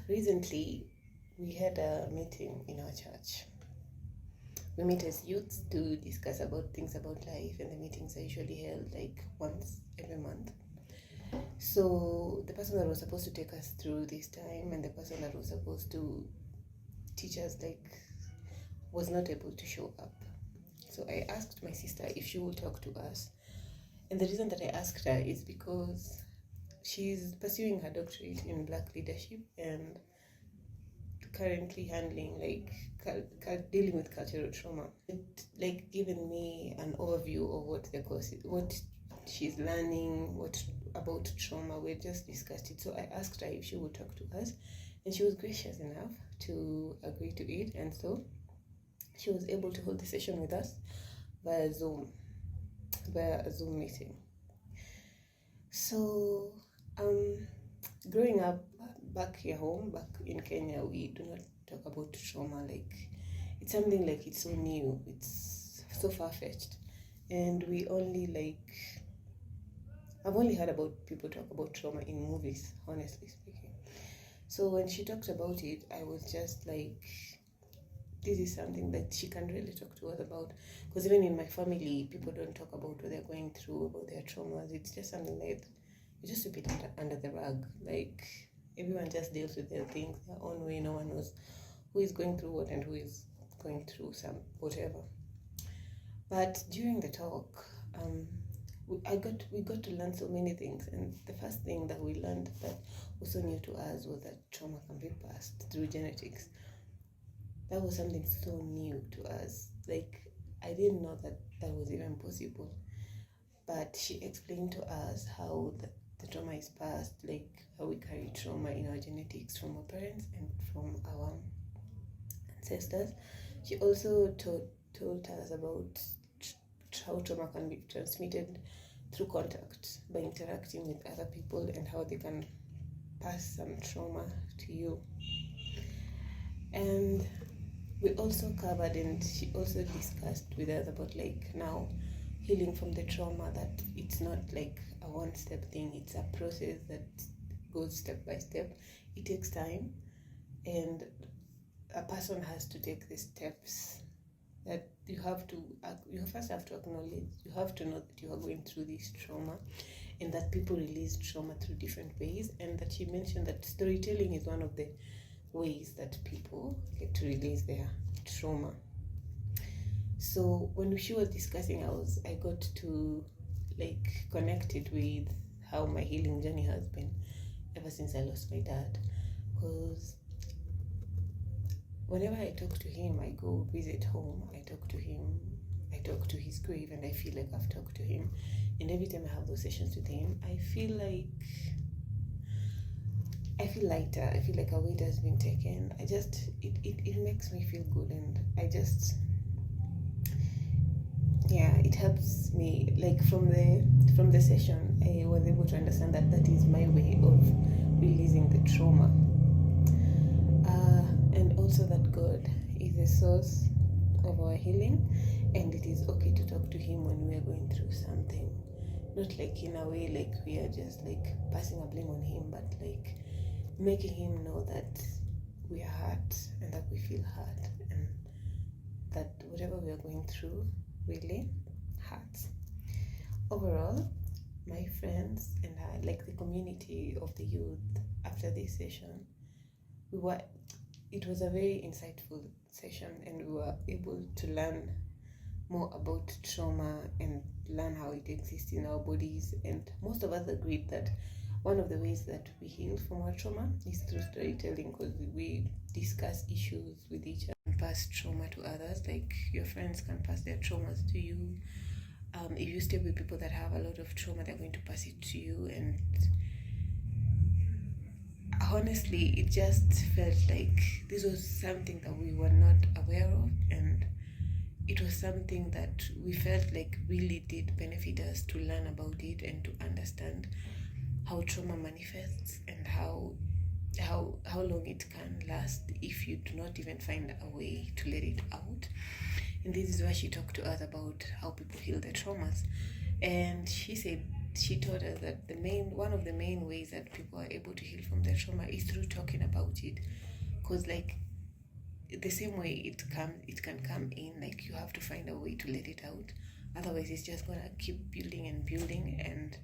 Recently we had a meeting in our church. We meet as youths to discuss about things about life, and the meetings are usually held like once every month. So the person that was supposed to take us through this time and the person that was supposed to teach us was not able to show up. So I asked my sister if she would talk to us. And the reason that I asked her is because she's pursuing her doctorate in Black leadership and currently handling dealing with cultural trauma. It given me an overview of what the course is, what she's learning, what about trauma. We just discussed it. So I asked her if she would talk to us, and she was gracious enough to agree to it. And so she was able to hold the session with us via a Zoom meeting. So growing up back in Kenya, we do not talk about trauma. It's something it's so new, it's so far-fetched, and we I've only heard about people talk about trauma in movies, honestly speaking. So when she talked about it, I was just this is something that she can really talk to us about, because even in my family, people don't talk about what they're going through, about their traumas. It's just something that you just sweep it under the rug. Everyone just deals with their things their own way. No one knows who is going through what and who is going through whatever. But during the talk, we got to learn so many things, and the first thing that we learned that was so new to us was that trauma can be passed through genetics. That was something so new to us. I didn't know that was even possible. But she explained to us how the trauma is passed, how we carry trauma in our genetics from our parents and from our ancestors. She also told us about how trauma can be transmitted through contact, by interacting with other people, and how they can pass some trauma to you. And we also covered, and she also discussed with us about now healing from the trauma, that it's not a one-step thing. It's a process that goes step by step. It takes time, and a person has to take the steps that you first have to acknowledge. You have to know that you are going through this trauma, and that people release trauma through different ways, and that she mentioned that storytelling is one of the ways that people get to release their trauma. So when she was discussing, I got to connect it with how my healing journey has been ever since I lost my dad. Because whenever I talk to him, I go visit home, I talk to him, I talk to his grave, and I feel like I've talked to him. And every time I have those sessions with him, I feel lighter. I feel like a weight has been taken. It makes me feel good, and it helps me. From the session, I was able to understand that is my way of releasing the trauma, and also that God is the source of our healing, and it is okay to talk to him when we are going through something. Not in a way we are just passing a blame on him, but making him know that we are hurt and that we feel hurt, and that whatever we are going through really hurts. Overall, my friends and I, the community of the youth, after this session, it was a very insightful session, and we were able to learn more about trauma and learn how it exists in our bodies. And most of us agreed that one of the ways that we heal from our trauma is through storytelling, because we discuss issues with each other and pass trauma to others. Your friends can pass their traumas to you. If you stay with people that have a lot of trauma, they're going to pass it to you. And honestly, it just felt like this was something that we were not aware of, and it was something that we felt really did benefit us to learn about it and to understand how trauma manifests, and how long it can last if you do not even find a way to let it out. And this is why she talked to us about how people heal their traumas. And she taught us that one of the main ways that people are able to heal from their the trauma is through talking about it. Because like the same way it can come in, like you have to find a way to let it out. Otherwise it's just gonna keep building and building, and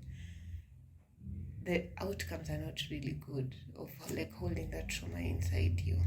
the outcomes are not really good of like holding that trauma inside you.